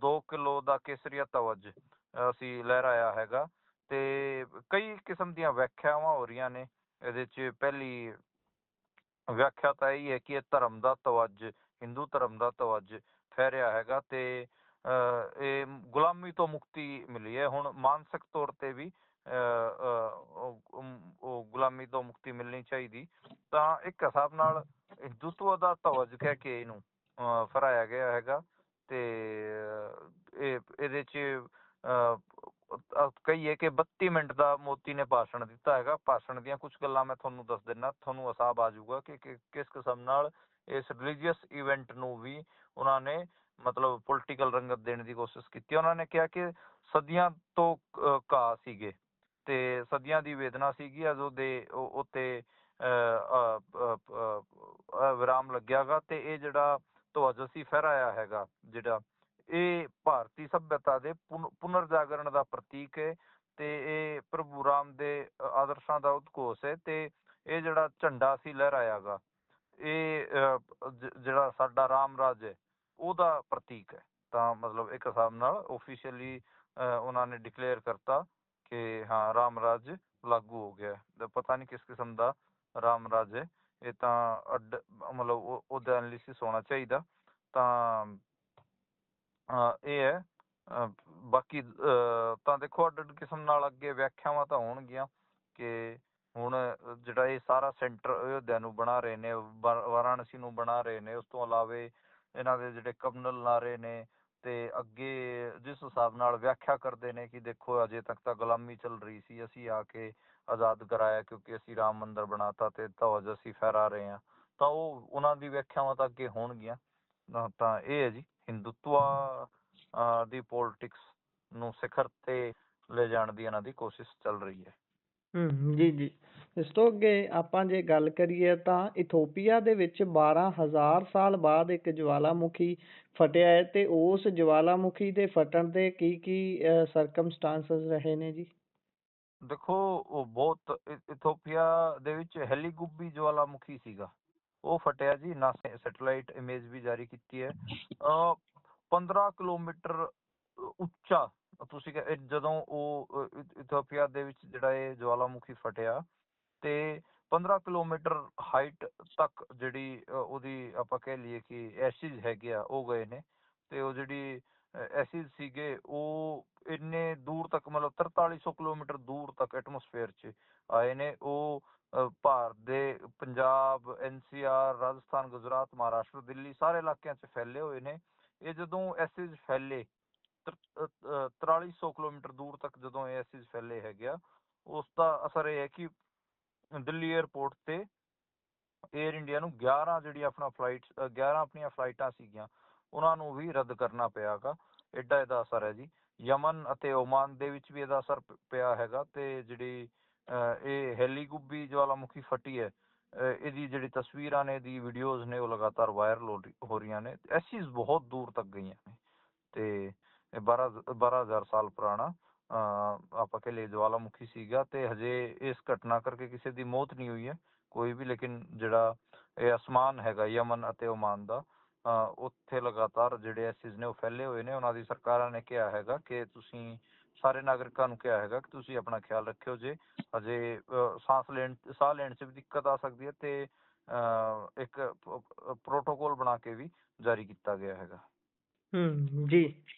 2 ਕਿਲੋ ਦਾ ਕੇਸਰੀਆ ਧਵਜ ਅਸੀਂ ਲਹਿਰਾਇਆ ਹੈਗਾ। ਤੇ ਕਈ ਕਿਸਮ ਦੀਆਂ ਵਿਆਖਿਆਵਾਂ ਹੋ ਰਹੀਆਂ ਨੇ ਇਹਦੇ 'ਚ। ਪਹਿਲੀ ਵਿਆਖਿਆ ਤਾਂ ਇਹ ਹੈ ਕਿ ਇਹ ਧਰਮ ਦਾ ਧਵਜ, ਹਿੰਦੂ ਧਰਮ ਦਾ ਧਵਜ ਫਹਿਰਿਆ ਹੈਗਾ ਤੇ ਇਹ ਗੁਲਾਮੀ ਤੋਂ ਮੁਕਤੀ ਮਿਲੀ ਹੈ। ਹੁਣ ਮਾਨਸਿਕ ਤੌਰ ਤੇ ਵੀ ਉਹ ਗੁਲਾਮੀ ਤੋਂ ਮੁਕਤੀ ਮਿਲਣੀ ਚਾਹੀਦੀ। ਤਾਂ ਇੱਕ ਹਿਸਾਬ ਨਾਲ ਹਿੰਦੂਤਵ ਦਾ ਧਵਜ ਕਹਿ ਕੇ ਇਹਨੂੰ ਫਹਰਾਇਆ ਗਿਆ ਹੈਗਾ। ਤੇ ਇਹਦੇ 'ਚ ਕਹੀਏ ਕਿ 32 ਮਿੰਟ ਦਾ ਮੋਦੀ ਨੇ ਭਾਸ਼ਣ ਦਿੱਤਾ ਹੈਗਾ। ਭਾਸ਼ਣ ਦੀਆਂ ਕੁਝ ਗੱਲਾਂ ਮੈਂ ਤੁਹਾਨੂੰ ਦੱਸ ਦਿੰਦਾ, ਤੁਹਾਨੂੰ ਹਿਸਾਬ ਆ ਜਾਊਗਾ ਕਿ ਕਿਸ ਕਿਸਮ ਨਾਲ ਇਸ ਰਿਲੀਜੀਅਸ ਇਵੈਂਟ ਨੂੰ ਵੀ ਉਹਨਾਂ ਨੇ ਮਤਲਬ ਪੋਲੀਟੀਕਲ ਰੰਗਤ ਦੇਣ ਦੀ ਕੋਸ਼ਿਸ਼ ਕੀਤੀ। ਉਹਨਾਂ ਨੇ ਕਿਹਾ ਕਿ ਸਦੀਆਂ ਤੋਂ ਘਾਹ ਸੀਗੇ ਤੇ ਸਦੀਆਂ ਦੀ ਵੇਦਨਾ ਸੀਗੀ, ਜਦੋਂ ਦੇ ਉੱਤੇ ਵਿਰਾਮ ਲੱਗਿਆਗਾ ਤੇ ਇਹ ਜਿਹੜਾ ਧਵਜ ਅਸੀਂ ਫਹਿਰਾਇਆ ਹੈਗਾ, ਜਿਹੜਾ ਇਹ ਭਾਰਤੀ ਸੱਭਿਅਤਾ ਦੇ ਪੁਨਰ ਜਾਗਰਣ ਦਾ ਪ੍ਰਤੀਕ ਹੈ ਤੇ ਇਹ ਪ੍ਰਭੂ ਰਾਮ ਦੇ ਆਦਰਸ਼ਾਂ ਦਾ ਉਦਘੋਸ਼ ਹੈ। ਤੇ ਇਹ ਜਿਹੜਾ ਝੰਡਾ ਅਸੀਂ ਲਹਿਰਾਇਆਗਾ, ਇਹ ਜਿਹੜਾ ਸਾਡਾ ਰਾਮ ਰਾਜ ਹੈ ਉਹਦਾ ਪ੍ਰਤੀਕ ਹੈ। ਤਾਂ ਮਤਲਬ ਇੱਕ ਹਿਸਾਬ ਨਾਲ ਆਫੀਸ਼ੀਅਲੀ ਉਹਨਾਂ ਨੇ ਡਿਕਲੇਅਰ ਕਰਤਾ ਕਿ ਹਾਂ ਰਾਮ ਰਾਜ ਲਾਗੂ ਹੋ ਗਿਆ। ਪਤਾ ਨਹੀਂ ਕਿਸ ਕਿਸਮ ਦਾ ਰਾਮ ਰਾਜ ਹੈ, ਇਹ ਤਾਂ ਮਤਲਬ ਉਹਦਾ ਐਨਾਲਿਸਿਸ ਹੋਣਾ ਚਾਹੀਦਾ। ਤਾਂ ਇਹ ਹੈ। ਬਾਕੀ ਤਾਂ ਦੇਖੋ ਅੱਡ ਕਿਸਮ ਨਾਲ ਅੱਗੇ ਵਿਆਖਿਆਵਾਂ ਤਾਂ ਹੋਣਗੀਆਂ ਕਿ ਹੁਣ ਜਿਹੜਾ ਇਹ ਸਾਰਾ ਸੈਂਟਰ ਅਯੋਧਿਆ ਨੂੰ ਬਣਾ ਰਹੇ ਨੇ, ਵਾਰਾਣਸੀ ਨੂੰ ਬਣਾ ਰਹੇ ਨੇ, ਉਸ ਤੋਂ ਇਲਾਵੇ ਇਹਨਾਂ ਦੇ ਜਿਹੜੇ ਕਮਨਲ ਨਾਰੇ ਨੇ ਤੇ ਅੱਗੇ ਜਿਸ ਹਿਸਾਬ ਨਾਲ ਵਿਆਖਿਆ ਕਰਦੇ ਨੇ ਕਿ ਦੇਖੋ ਅਜੇ ਤੱਕ ਤਾਂ ਗੁਲਾਮੀ ਚੱਲ ਰਹੀ ਸੀ, ਅਸੀਂ ਆ ਕੇ ਆਜ਼ਾਦ ਕਰਾਇਆ ਕਿਉਂਕਿ ਅਸੀਂ ਰਾਮ ਮੰਦਿਰ ਬਣਾਤਾ ਤੇ ਧਵਜ ਅਸੀਂ ਫਹਿਰਾ ਰਹੇ ਹਾਂ। ਤਾਂ ਉਹ ਉਹਨਾਂ ਦੀ ਵਿਆਖਿਆਵਾਂ ਤਾਂ ਅੱਗੇ ਹੋਣਗੀਆਂ। ਤਾਂ ਇਹ ਹੈ ਜੀ, ਹਿੰਦੂਤਵਾ ਦੀ ਪੋਲਿਟਿਕਸ ਨੂੰ ਸਿਖਰ ਤੇ ਲੈ ਜਾਣ ਦੀ ਇਹਨਾਂ ਦੀ ਕੋਸ਼ਿਸ਼ ਚੱਲ ਰਹੀ ਹੈ। ਜੀ ਜੀ। ਇਸ ਤੋਂ ਅੱਗੇ ਆਪਾਂ ਜੇ ਗੱਲ ਕਰੀਏ ਤਾਂ ਇਥੋਪੀਆ ਦੇ ਵਿੱਚ 12,000 ਸਾਲ ਬਾਅਦ ਇੱਕ ਜਵਾਲਾਮੁਖੀ ਫਟਿਆ ਹੈ ਤੇ ਉਸ ਜਵਾਲਾਮੁਖੀ ਦੇ ਫਟਣ ਦੇ ਕੀ ਸਰਕਮਸਟਾਂਸਸ ਰਹੇ ਨੇ ਜੀ? ਦੇਖੋ, ਉਹ ਬਹੁਤ ਇਥੋਪੀਆ ਦੇ ਵਿੱਚ ਹੈਲੀਗੁਬੀ ਜਵਾਲਾਮੁਖੀ ਸੀਗਾ, ਉਹ ਫਟਿਆ ਜੀ। ਨਾਸਾ ਸੈਟੇਲਾਈਟ ਇਮੇਜ ਵੀ ਜਾਰੀ ਕੀਤੀ ਹੈ। 15 ਕਿਲੋਮੀਟਰ ਉੱਚਾ। ਤੁਸੀਂ ਜਦੋਂ ਉਹ ਇਥੋਪੀਆ ਦੇ ਵਿੱਚ ਜਿਹੜਾ ਇਹ ਜਵਾਲਾਮੁਖੀ ਫਟਿਆ ਤੇ 15 ਕਿਲੋਮੀਟਰ ਹਾਈਟ ਤੱਕ ਜਿਹੜੀ ਉਹਦੀ ਆਪਾਂ ਕਹਿ ਲਈਏ ਕਿ ਐਸਿਡ ਹੈਗੇ ਆ ਉਹ ਗਏ ਨੇ। ਤੇ ਉਹ ਜਿਹੜੀ ਐਸਿਡ ਸੀਗੇ ਉਹ ਇੰਨੇ ਦੂਰ ਤੱਕ ਮਤਲਬ 4300 ਕਿਲੋਮੀਟਰ ਦੂਰ ਤੱਕ ਐਟਮੋਸਫੇਅਰ 'ਚ ਆਏ ਨੇ। ਉਹ ਭਾਰਤ ਦੇ ਪੰਜਾਬ, NCR, ਰਾਜਸਥਾਨ, ਗੁਜਰਾਤ, ਮਹਾਰਾਸ਼ਟਰ, ਦਿੱਲੀ ਸਾਰੇ ਇਲਾਕਿਆਂ 'ਚ ਫੈਲੇ ਹੋਏ ਨੇ। ਇਹ ਜਦੋਂ ਐਸਿਡ ਫੈਲੇ 4300 ਕਿਲੋਮੀਟਰ ਦੂਰ ਤੱਕ ਜਦੋਂ ਇਹ ਐਸਿਡ ਫੈਲੇ ਹੈਗੇ ਆ, ਉਸ ਦਾ ਅਸਰ ਇਹ ਹੈ ਕਿ ਦਿੱਲੀ ਏਅਰਪੋਰਟ ਤੇ ਏਅਰ ਇੰਡੀਆ ਨੂੰ 11 ਆਪਣੀਆਂ ਫਲਾਈਟਾਂ ਸੀਗੀਆਂ ਉਹਨਾਂ ਨੂੰ ਵੀ ਰੱਦ ਕਰਨਾ ਪਿਆਗਾ। ਐਡਾ ਇਹਦਾ ਅਸਰ ਹੈ ਜੀ। ਯਮਨ ਅਤੇ ਓਮਾਨ ਦੇ ਵਿੱਚ ਵੀ ਇਹਦਾ ਅਸਰ ਪਿਆ ਹੈਗਾ। ਤੇ ਜਿਹੜੀ ਇਹ ਹੈਲੀਗੁਬੀ ਜਵਾਲਾਮੁਖੀ ਫਟੀ ਹੈ, ਇਹਦੀ ਜਿਹੜੀ ਤਸਵੀਰਾਂ ਨੇ, ਇਹਦੀ ਵੀਡੀਓਜ਼ ਨੇ, ਉਹ ਲਗਾਤਾਰ ਵਾਇਰਲ ਹੋ ਰਹੀਆਂ ਨੇ। ਐਸਿਡ ਬਹੁਤ ਦੂਰ ਤੱਕ ਗਈਆਂ ਨੇ ਤੇ 12,000 ਸਾਲ ਪੁਰਾਣਾ ਆਪਾਂ ਕਹਿ ਲਈਏ ਜਵਾਲਾਮੁਖੀ ਸੀਗਾ। ਤੇ ਹਜੇ ਇਸ ਘਟਨਾ ਕਰਕੇ ਕਿਸੇ ਦੀ ਮੌਤ ਨਹੀਂ ਹੋਈ ਹੈ ਕੋਈ ਵੀ, ਲੇਕਿਨ ਜਿਹੜਾ ਇਹ ਅਸਮਾਨ ਹੈਗਾ ਯਮਨ ਅਤੇ ਓਮਾਨ ਦਾ, ਉੱਥੇ ਲਗਾਤਾਰ ਜਿਹੜੇ ਐਸਿਡ ਨੇ ਉਹ ਫੈਲੇ ਹੋਏ ਨੇ। ਉਹਨਾਂ ਦੀ ਸਰਕਾਰਾਂ ਨੇ ਕਿਹਾ ਹੈਗਾ ਕਿ ਤੁਸੀਂ ਸਾਰੇ ਨਾਗਰਿਕਾਂ ਨੂੰ ਕਿਹਾ ਹੈਗਾ ਕਿ ਤੁਸੀਂ ਆਪਣਾ ਖਿਆਲ ਰੱਖਿਓ। ਜੇ ਹਜੇ ਸਾਹ ਲੈਣ 'ਚ ਵੀ ਦਿੱਕਤ ਆ ਸਕਦੀ ਹੈ ਤੇ ਇੱਕ ਪ੍ਰੋਟੋਕੋਲ ਬਣਾ ਕੇ ਵੀ ਜਾਰੀ ਕੀਤਾ ਗਿਆ ਹੈਗਾ। ਜੀ।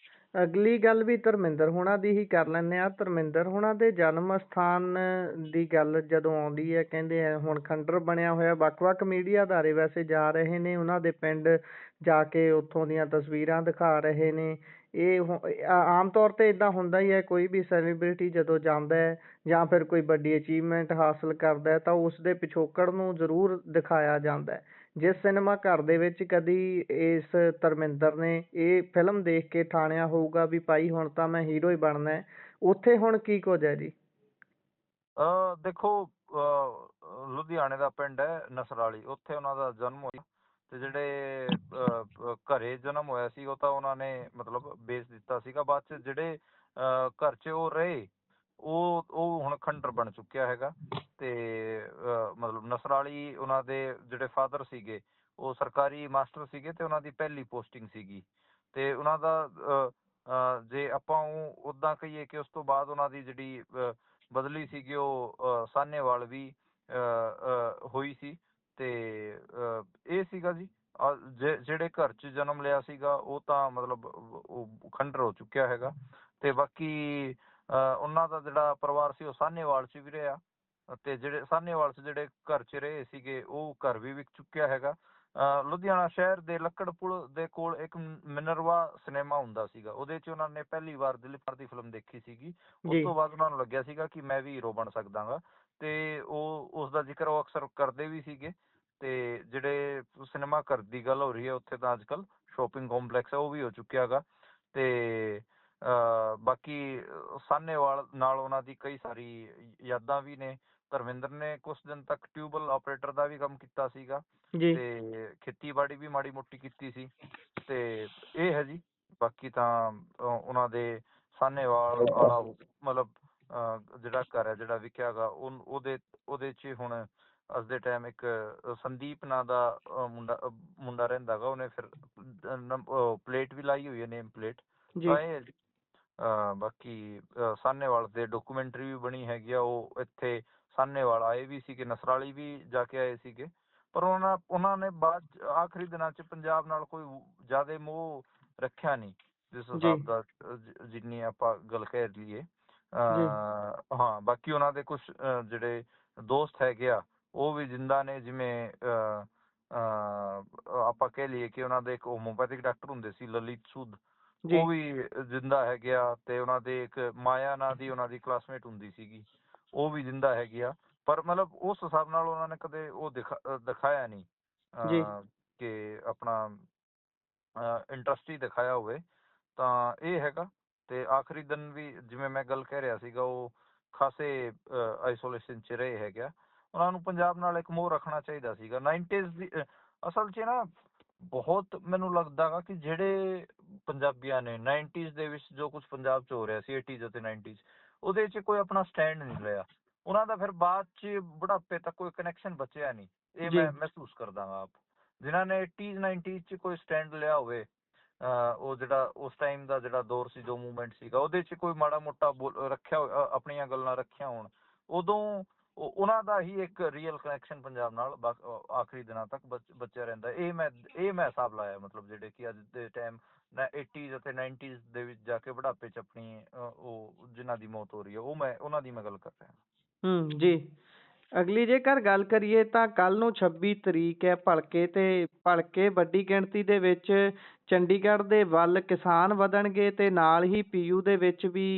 ਅਗਲੀ ਗੱਲ ਵੀ ਧਰਮਿੰਦਰ ਹੋਣਾ ਦੀ ਹੀ ਕਰ ਲੈਂਦੇ ਆ। ਧਰਮਿੰਦਰ ਹੋਣਾ ਦੇ ਜਨਮ ਸਥਾਨ ਦੀ ਗੱਲ ਜਦੋਂ ਆਉਂਦੀ ਹੈ, ਕਹਿੰਦੇ ਆ ਹੁਣ ਖੰਡਰ ਬਣਿਆ ਹੋਇਆ। ਵੱਖ-ਵੱਖ ਮੀਡੀਆ ਅਦਾਰੇ ਵੈਸੇ ਜਾ ਰਹੇ ਨੇ ਉਹਨਾਂ ਦੇ ਪਿੰਡ ਜਾ ਕੇ ਉੱਥੋਂ ਦੀਆਂ ਤਸਵੀਰਾਂ ਦਿਖਾ ਰਹੇ ਨੇ। ਇਹ ਆਮ ਤੌਰ ਤੇ ਇਦਾਂ ਹੁੰਦਾ ਹੀ ਹੈ, ਕੋਈ ਵੀ ਸੈਲੀਬ੍ਰਿਟੀ ਜਦੋਂ ਜਾਂਦਾ ਹੈ ਜਾਂ ਫਿਰ ਕੋਈ ਵੱਡੀ ਅਚੀਵਮੈਂਟ ਹਾਸਲ ਕਰਦਾ ਹੈ ਤਾਂ ਉਸ ਦੇ ਪਿਛੋਕੜ ਨੂੰ ਜ਼ਰੂਰ ਦਿਖਾਇਆ ਜਾਂਦਾ ਹੈ। ਜਿਸ ਸਿਨੇਮਾ ਘਰ ਦੇ ਵਿੱਚ ਕਦੀ ਇਸ ਧਰਮਿੰਦਰ ਨੇ ਇਹ ਫਿਲਮ ਦੇਖ ਕੇ ਠਾਣਿਆ ਹੋਊਗਾ ਵੀ ਭਾਈ ਹੁਣ ਤਾਂ ਮੈਂ ਹੀਰੋ ਹੀ ਬਣਨਾ ਹੈ, ਉੱਥੇ ਹੁਣ ਕੀ ਕੁਝ ਹੈ ਜੀ? ਦੇਖੋ, ਲੁਧਿਆਣੇ ਦਾ ਪਿੰਡ ਹੈ ਨਸਰਾਲੀ, ਉੱਥੇ ਉਹਨਾਂ ਦਾ ਜਨਮ ਹੋਇਆ ਤੇ ਜਿਹੜੇ ਘਰੇ ਜਨਮ ਹੋਇਆ ਸੀ ਉਹ ਤਾਂ ਉਹਨਾਂ ਨੇ ਮਤਲਬ ਵੇਚ ਦਿੱਤਾ ਸੀਗਾ। ਬਾਅਦ ਚ ਜਿਹੜੇ ਘਰ 'ਚ ਉਹ ਰਹੇ, ਉਹ ਹੁਣ ਖੰਡਰ ਬਣ ਚੁੱਕਿਆ ਹੈਗਾ। ਤੇ ਮਤਲਬ ਨਸਰਾਲੀ ਉਹਨਾਂ ਦੇ ਜਿਹੜੇ ਫਾਦਰ ਸੀਗੇ ਉਹ ਸਰਕਾਰੀ ਮਾਸਟਰ ਸੀਗੇ ਤੇ ਉਹਨਾਂ ਦੀ ਪਹਿਲੀ ਪੋਸਟਿੰਗ ਸੀਗੀ। ਤੇ ਉਹਨਾਂ ਦਾ ਜੇ ਆਪਾਂ ਉਹ ਉੱਦਾਂ ਕਹੀਏ ਕਿ ਉਸ ਤੋਂ ਬਾਅਦ ਉਹਨਾਂ ਦੀ ਜਿਹੜੀ ਬਦਲੀ ਸੀਗੀ ਉਹ ਸਾਹਨੇਵਾਲ ਵੀ ਹੋਈ ਸੀ। ਤੇ ਇਹ ਸੀਗਾ ਜੀ, ਜਿਹੜੇ ਘਰ 'ਚ ਜਨਮ ਲਿਆ ਸੀਗਾ ਉਹ ਤਾਂ ਮਤਲਬ ਉਹ ਖੰਡਰ ਹੋ ਚੁੱਕਿਆ ਹੈਗਾ। ਤੇ ਬਾਕੀ ਉਹਨਾਂ ਦਾ ਜਿਹੜਾ ਪਰਿਵਾਰ ਸੀ ਉਹ ਸਾਹਨੇਵਾਲ 'ਚ ਵੀ ਰਿਹਾ, ਤੇ ਜਿਹੜੇ ਸਾਹਨੇਵਾਲ 'ਚ ਜਿਹੜੇ ਘਰ 'ਚ ਰਹੇ ਸੀਗੇ ਉਹ ਘਰ ਵੀ ਵਿਕ ਚੁੱਕਿਆ ਹੈਗਾ। ਲੁਧਿਆਣਾ ਸ਼ਹਿਰ ਦੇ ਲੱਕੜ ਪੁਲ ਦੇ ਕੋਲ ਇੱਕ ਮਿਨਰਵਾ ਸਿਨੇਮਾ ਹੁੰਦਾ ਸੀਗਾ, ਉਹਦੇ 'ਚ ਉਹਨਾਂ ਨੇ ਪਹਿਲੀ ਵਾਰ ਦਿਲੀਪ ਦੀ ਫਿਲਮ ਦੇਖੀ ਸੀਗੀ। ਉਸ ਜੀ ਤੋਂ ਬਾਅਦ ਉਹਨਾਂ ਨੂੰ ਲੱਗਿਆ ਸੀਗਾ ਕਿ ਮੈਂ ਵੀ ਹੀਰੋ ਬਣ ਸਕਦਾ ਗਾ, ਤੇ ਉਹ ਉਸ ਦਾ ਜ਼ਿਕਰ ਉਹ ਅਕਸਰ ਕਰਦੇ ਵੀ ਸੀਗੇ। ਤੇ ਜਿਹੜੇ ਸਿਨੇਮਾ ਘਰ ਦੀ ਗੱਲ ਹੋ ਰਹੀ ਹੈ ਉੱਥੇ ਤਾਂ ਅੱਜ ਕੱਲ੍ਹ ਸ਼ੋਪਿੰਗ ਕੰਪਲੈਕਸ ਹੈ ਉਹ ਵੀ ਹੋ ਚੁੱਕਿਆ ਗਾ। ਤੇ ਬਾਕੀ ਸਾਹਨੇਵਾਲ ਨਾਲ ਉਹਨਾਂ ਦੀ ਕਈ ਸਾਰੀ ਯਾਦਾਂ ਵੀ ਨੇ। ਧਰਮਿੰਦਰ ਨੇ ਕੁਛ ਦਿਨ ਤੱਕ ਟਿਊਬਵੈੱਲ ਆਪਰੇਟਰ ਦਾ ਵੀ ਕੰਮ ਕੀਤਾ ਸੀਗਾ, ਜੀ ਤੇ ਖੇਤੀਬਾੜੀ ਵੀ ਮਾੜੀ ਮੋਟੀ ਕੀਤੀ ਸੀ। ਤੇ ਇਹ ਹੈ ਜੀ। ਬਾਕੀ ਤਾਂ ਉਹਨਾਂ ਦੇ ਸਾਹਨੇਵਾਲ ਵਾਲਾ ਮਤਲਬ ਜਿਹੜਾ ਘਰ ਹੈ ਜਿਹੜਾ ਵਿਕਿਆ ਗਾ ਉਹਦੇ 'ਚ ਹੁਣ ਅੱਜ ਦੇ ਟਾਈਮ ਇੱਕ ਸੰਦੀਪ ਨਾਂ ਦਾ ਮੁੰਡਾ ਰਹਿੰਦਾ ਗਾ। ਉਹਨੇ ਫਿਰ ਪਲੇਟ ਵੀ ਲਾਈ ਹੋਈ ਹੈ, ਨੇਮ ਪਲੇਟ। ਜੀ ਤਾਂ ਇਹ ਹੈ ਜੀ। ਬਾਕੀ ਸਾਹਨੇਵਾਲ ਦੇ ਡਾਕੂਮੈਂਟਰੀ ਵੀ ਬਣੀ ਹੈਗੀ ਆ। ਉਹ ਇੱਥੇ ਸਾਹਨੇਵਾਲ ਆਏ ਵੀ ਸੀਗੇ, ਨਸਰਾਲੀ ਵੀ ਜਾ ਕੇ ਆਏ ਸੀਗੇ, ਪਰ ਉਹਨਾਂ ਨੇ ਬਾਅਦ ਆਖਰੀ ਦਿਨਾਂ 'ਚ ਪੰਜਾਬ ਨਾਲ ਕੋਈ ਜ਼ਿਆਦਾ ਮੋਹ ਰੱਖਿਆ ਨਹੀਂ, ਜਿਸ ਜੀ ਹਿਸਾਬ ਦਾ ਜਿੰਨੀ ਆਪਾਂ ਗੱਲ ਕਹਿ ਲਈਏ। ਜੀ ਹਾਂ, ਬਾਕੀ ਉਹਨਾਂ ਦੇ ਕੁਛ ਜਿਹੜੇ ਦੋਸਤ ਹੈਗੇ ਆ ਉਹ ਵੀ ਜਿੰਦਾ ਨੇ, ਜਿਵੇਂ ਆਪਾਂ ਕਹਿ ਲਈਏ ਕਿ ਉਹਨਾਂ ਦੇ ਇੱਕ ਹੋਮੋਪੈਥਿਕ ਡਾਕਟਰ ਹੁੰਦੇ ਸੀ ਲਲਿਤ ਸੂਦ, ਜੀ ਉਹ ਵੀ ਜਿੰਦਾ ਹੈਗੇ ਆ। ਤੇ ਉਹਨਾਂ ਦੇ ਇੱਕ ਮਾਇਆ ਨਾਂ ਦੀ ਉਹਨਾਂ ਦੀ ਕਲਾਸਮੇਟ ਹੁੰਦੀ ਸੀਗੀ, ਉਹ ਵੀ ਜਿੰਦਾ ਹੈਗੀ ਆ। ਪਰ ਮਤਲਬ ਉਸ ਹਿਸਾਬ ਨਾਲ ਉਹਨਾਂ ਨੇ ਕਦੇ ਉਹ ਦਿਖਾਇਆ ਨਹੀਂ ਜੀ ਕਿ ਆਪਣਾ ਇੰਟਰਸਟ ਹੀ ਦਿਖਾਇਆ ਹੋਵੇ। ਤਾਂ ਇਹ ਹੈਗਾ। ਤੇ ਆਖਰੀ ਦਿਨ ਵੀ ਜਿਵੇਂ ਮੈਂ ਗੱਲ ਕਹਿ ਰਿਹਾ ਸੀਗਾ, ਉਹ ਖਾਸੇ ਆਈਸੋਲੇਸ਼ਨ 'ਚ ਰਹੇ ਹੈਗੇ ਆ। ਉਹਨਾਂ ਨੂੰ ਪੰਜਾਬ ਨਾਲ ਇੱਕ ਮੋਹ ਰੱਖਣਾ ਚਾਹੀਦਾ ਸੀਗਾ। 90s ਦੀ ਅਸਲ 'ਚ ਨਾ ਬਹੁਤ ਮੈਨੂੰ ਲੱਗਦਾ ਗਾ ਕਿ ਜਿਹੜੇ ਪੰਜਾਬੀਆਂ ਨੇ 90s ਦੇ ਵਿੱਚ ਜੋ ਕੁਝ ਪੰਜਾਬ 'ਚ ਹੋ ਰਿਹਾ ਸੀ 80s ਅਤੇ 90s, ਉਹਦੇ 'ਚ ਕੋਈ ਆਪਣਾ ਸਟੈਂਡ ਨਹੀਂ ਲਿਆ। ਉਹਨਾਂ ਦਾ ਫਿਰ ਬਾਅਦ 'ਚ ਬੁਢਾਪੇ ਤੱਕ ਕੋਈ ਕਨੈਕਸ਼ਨ ਬਚਿਆ ਨਹੀਂ, ਇਹ ਜੀ ਮੈਂ ਮਹਿਸੂਸ ਕਰਦਾ ਗਾ ਆਪ। ਜਿਨ੍ਹਾਂ ਨੇ 80s 90s 'ਚ ਕੋਈ ਸਟੈਂਡ ਲਿਆ ਹੋਵੇ, ਉਹ ਜਿਹੜਾ ਉਸ ਟਾਈਮ ਦਾ ਜਿਹੜਾ ਦੌਰ ਸੀ, ਜੋ ਮੂਵਮੈਂਟ ਸੀਗਾ, ਉਹਦੇ 'ਚ ਕੋਈ ਮਾੜਾ ਮੋਟਾ ਰੱਖਿਆ ਆਪਣੀਆਂ ਗੱਲਾਂ ਰੱਖੀਆਂ ਹੋਣ, ਉਦੋਂ ਉਹਨਾਂ ਦਾ ਹੀ ਇੱਕ ਰੀਅਲ ਕਨੈਕਸ਼ਨ ਪੰਜਾਬ ਨਾਲ ਆਖਰੀ ਦਿਨਾਂ ਤੱਕ ਬਚਿਆ ਰਹਿੰਦਾ। ਇਹ ਮੈਂ ਹਿਸਾਬ ਲਾਇਆ, ਮਤਲਬ ਜਿਹੜੇ ਕਿ ਅੱਜ ਦੇ ਟਾਈਮ 80s ਅਤੇ 90s ਦੇ ਵਿੱਚ ਜਾ ਕੇ ਬੁਢਾਪੇ 'ਚ ਆਪਣੀ ਉਹ ਜਿਨ੍ਹਾਂ ਦੀ ਮੌਤ ਹੋ ਰਹੀ ਹੈ, ਉਹਨਾਂ ਦੀ ਮੈਂ ਗੱਲ ਕਰ ਰਿਹਾ। ਜੀ ਅਗਲੀ ਜੇਕਰ ਗੱਲ ਕਰੀਏ ਤਾਂ ਕੱਲ ਨੂੰ 26 ਤਰੀਕ ਹੈ, ਭਲਕੇ ਵੱਡੀ ਗਿਣਤੀ ਦੇ ਵਿੱਚ ਚੰਡੀਗੜ੍ਹ ਦੇ ਵੱਲ ਕਿਸਾਨ ਵਧਣਗੇ ਤੇ ਨਾਲ ਹੀ ਪੀਯੂ ਦੇ ਵਿੱਚ ਵੀ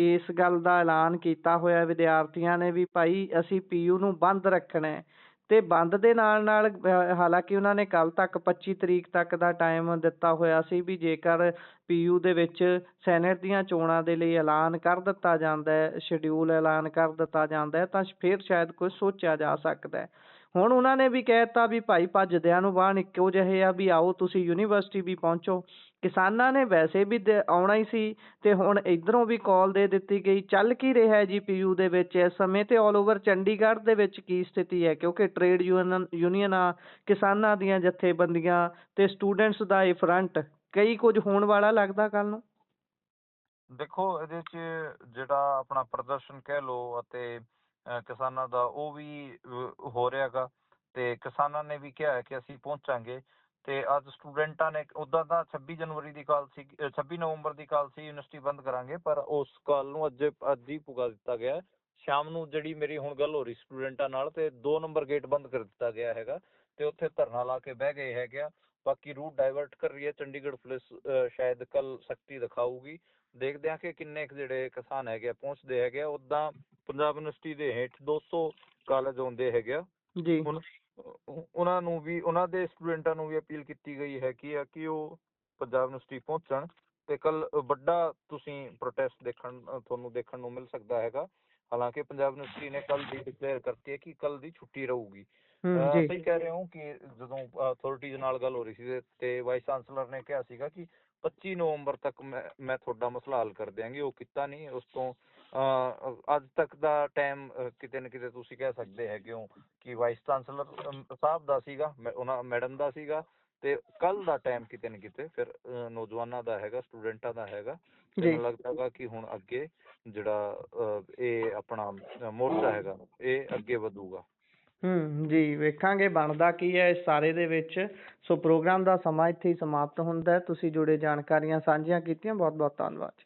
ਇਸ ਗੱਲ ਦਾ ਐਲਾਨ ਕੀਤਾ ਹੋਇਆ ਵਿਦਿਆਰਥੀਆਂ ਨੇ ਵੀ ਭਾਈ ਅਸੀਂ ਪੀਯੂ ਨੂੰ ਬੰਦ ਰੱਖਣਾ ਹੈ। ਤੇ ਬੰਦ ਦੇ ਨਾਲ ਨਾਲ ਹਾਲਾਂਕਿ ਉਹਨਾਂ ਨੇ ਕੱਲ ਤੱਕ 25 ਤਰੀਕ ਤੱਕ ਦਾ ਟਾਈਮ ਦਿੱਤਾ ਹੋਇਆ ਸੀ ਵੀ ਜੇਕਰ ਪੀਯੂ ਦੇ ਵਿੱਚ ਸੈਨੇਟ ਦੀਆਂ ਚੋਣਾਂ ਦੇ ਲਈ ਐਲਾਨ ਕਰ ਦਿੱਤਾ ਜਾਂਦਾ ਹੈ, ਸ਼ਡਿਊਲ ਐਲਾਨ ਕਰ ਦਿੱਤਾ ਜਾਂਦਾ ਹੈ, ਤਾਂ ਫਿਰ ਸ਼ਾਇਦ ਕੁਝ ਸੋਚਿਆ ਜਾ ਸਕਦਾ ਹੈ। ਹੁਣ ਉਹਨਾਂ ਨੇ ਵੀ ਕਹਿ ਦਿੱਤਾ ਵੀ ਭਾਈ ਭੱਜਦਿਆਂ ਨੂੰ ਬਾਣ ਇੱਕੋ ਜਿਹੇ ਆ ਵੀ ਆਓ ਤੁਸੀਂ ਯੂਨੀਵਰਸਿਟੀ ਵੀ ਪਹੁੰਚੋ। ਕਿਸਾਨਾਂ ਨੇ ਵੈਸੇ ਵੀ ਆਉਣਾ ਹੀ ਸੀ ਤੇ ਹੁਣ ਇੱਧਰੋਂ ਵੀ ਕਾਲ ਦੇ ਦਿੱਤੀ ਗਈ। ਚੱਲ ਕੀ ਰਿਹਾ ਜੀ ਪੀਯੂ ਦੇ ਵਿੱਚ ਇਸ ਸਮੇਂ ਤੇ ਆਲ ਓਵਰ ਚੰਡੀਗੜ੍ਹ ਦੇ ਵਿੱਚ ਕੀ ਸਥਿਤੀ ਹੈ? ਕਿਉਂਕਿ ਟ੍ਰੇਡ ਯੂਨੀਅਨਾਂ, ਕਿਸਾਨਾਂ ਦੀਆਂ ਜਥੇਬੰਦੀਆਂ ਤੇ ਸਟੂਡੈਂਟਸ ਦਾ ਇਹ ਫਰੰਟ, ਕਈ ਕੁਝ ਹੋਣ ਵਾਲਾ ਲੱਗਦਾ ਕੱਲ ਨੂੰ। ਦੇਖੋ, ਇਹਦੇ 'ਚ ਜਿਹੜਾ ਆਪਣਾ ਪ੍ਰਦਰਸ਼ਨ ਕਹਿ ਲਓ ਅਤੇ ਕਿਸਾਨਾਂ ਦਾ ਉਹ ਵੀ ਹੋ ਰਿਹਾ ਗਾ। ਤੇ ਕਿਸਾਨਾਂ ਨੇ ਵੀ ਕਿਹਾ ਹੈ ਕਿ ਅਸੀਂ ਪਹੁੰਚਾਂਗੇ। ਤੇ ਅੱਜ ਸਟੂਡੈਂਟਾਂ ਨੇ ਉੱਦਾਂ ਤਾਂ 26 ਜਨਵਰੀ ਦੀ ਕਾਲ ਸੀ, 26 ਨਵੰਬਰ ਦੀ ਕਾਲ ਸੀ ਯੂਨੀਵਰਸਿਟੀ ਬੰਦ ਕਰਾਂਗੇ, ਪਰ ਉਸ ਕਾਲ ਨੂੰ ਅੱਜ ਹੀ ਪੁਗਾ ਦਿੱਤਾ ਗਿਆ। ਸ਼ਾਮ ਨੂੰ ਜਿਹੜੀ ਮੇਰੀ ਹੁਣ ਗੱਲ ਹੋ ਰਹੀ ਸਟੂਡੈਂਟਾਂ ਨਾਲ, ਤੇ 2 ਨੰਬਰ ਗੇਟ ਬੰਦ ਕਰ ਦਿੱਤਾ ਗਿਆ ਹੈਗਾ ਤੇ ਉੱਥੇ ਧਰਨਾ ਲਾ ਕੇ ਬਹਿ ਗਏ ਹੈਗੇ ਆ। ਬਾਕੀ ਰੂਟ ਡਾਇਵਰਟ ਕਰ ਰਹੀ ਹੈ ਚੰਡੀਗੜ੍ਹ ਪੁਲਿਸ, ਸ਼ਾਇਦ ਕੱਲ ਸਖਤੀ ਦਿਖਾਊਗੀ। ਦੇਖਦੇ ਹਾਂ ਕਿ ਕਿੰਨੇ ਕੁ ਜਿਹੜੇ ਕਿਸਾਨ ਹੈਗੇ ਆ ਪਹੁੰਚਦੇ ਹੈਗੇ ਆ। ਉੱਦਾਂ ਪੰਜਾਬ ਯੂਨੀਵਰਸਿਟੀ ਦੇ ਹੇਠ 200 ਕਾਲਜ ਆਉਂਦੇ ਹੈਗੇ ਆ। ਜੀ ਹੁਣ ਉਹਨਾਂ ਨੂੰ ਵੀ, ਉਹਨਾਂ ਦੇ ਸਟੂਡੈਂਟਾਂ ਨੂੰ ਵੀ ਅਪੀਲ ਕੀਤੀ ਗਈ ਹੈਗੀ ਆ ਕਿ ਉਹ ਪੰਜਾਬ ਯੂਨੀਵਰਸਿਟੀ ਪਹੁੰਚਣ ਤੇ ਕੱਲ ਵੱਡਾ ਤੁਸੀਂ ਪ੍ਰੋਟੈਸਟ ਤੁਹਾਨੂੰ ਦੇਖਣ ਨੂੰ ਮਿਲ ਸਕਦਾ ਹੈਗਾ। ਹਾਲਾਂਕਿ ਪੰਜਾਬ ਯੂਨੀਵਰਸਿਟੀ ਨੇ ਕੱਲ ਦੀ ਡਿਕਲੇਅਰ ਕਰਤੀ ਹੈ ਕਿ ਕੱਲ ਦੀ ਛੁੱਟੀ ਰਹੂਗੀ। ਜੀ ਸਹੀ ਕਹਿ ਰਹੇ ਹੋ ਕਿ ਜਦੋਂ ਅਥਾਰਟੀਜ਼ ਨਾਲ ਗੱਲ ਹੋ ਰਹੀ ਸੀ ਤੇ ਵਾਈਸ ਚਾਂਸਲਰ ਨੇ ਕਿਹਾ ਸੀਗਾ ਕਿ 25 ਨਵੰਬਰ ਤੱਕ ਮੈਂ ਤੁਹਾਡਾ ਮਸਲਾ ਹੱਲ ਕਰ ਦਿਆਂਗੀ। ਉਹ ਕੀਤਾ ਨਹੀਂ। ਉਸ ਤੋਂ ਅੱਜ ਤੱਕ ਦਾ ਟਾਈਮ ਕਿਤੇ ਨਾ ਕਿਤੇ ਤੁਸੀਂ ਕਹਿ ਸਕਦੇ ਹੈਗੇ ਹੋ ਕਿ ਵਾਈਸ ਚਾਂਸਲਰ ਸਾਹਿਬ ਦਾ ਸੀਗਾ, ਉਹਨਾਂ ਮੈਡਮ ਦਾ ਸੀਗਾ, ਤੇ ਕੱਲ ਦਾ ਟਾਈਮ ਕਿਤੇ ਨਾ ਕਿਤੇ ਫਿਰ ਨੌਜਵਾਨਾਂ ਦਾ ਹੈਗਾ, ਸਟੂਡੈਂਟਾਂ ਦਾ ਹੈਗਾ। ਤੇ ਮੈਨੂੰ ਲੱਗਦਾ ਹੈਗਾ ਕਿ ਹੁਣ ਅੱਗੇ ਜਿਹੜਾ ਇਹ ਆਪਣਾ ਮੋਰਚਾ ਹੈਗਾ ਇਹ ਅੱਗੇ ਵਧੂਗਾ। ਜੀ ਵੇਖਾਂਗੇ ਬਣਦਾ ਕੀ ਹੈ ਇਸ ਸਾਰੇ ਦੇ ਵਿੱਚ। ਸੋ ਪ੍ਰੋਗਰਾਮ ਦਾ ਸਮਾਂ ਇੱਥੇ ਹੀ ਸਮਾਪਤ ਹੁੰਦਾ ਹੈ। ਤੁਸੀਂ ਜੁੜੇ ਜਾਣਕਾਰੀਆਂ ਸਾਂਝੀਆਂ ਕੀਤੀਆਂ, ਬਹੁਤ ਬਹੁਤ ਧੰਨਵਾਦ।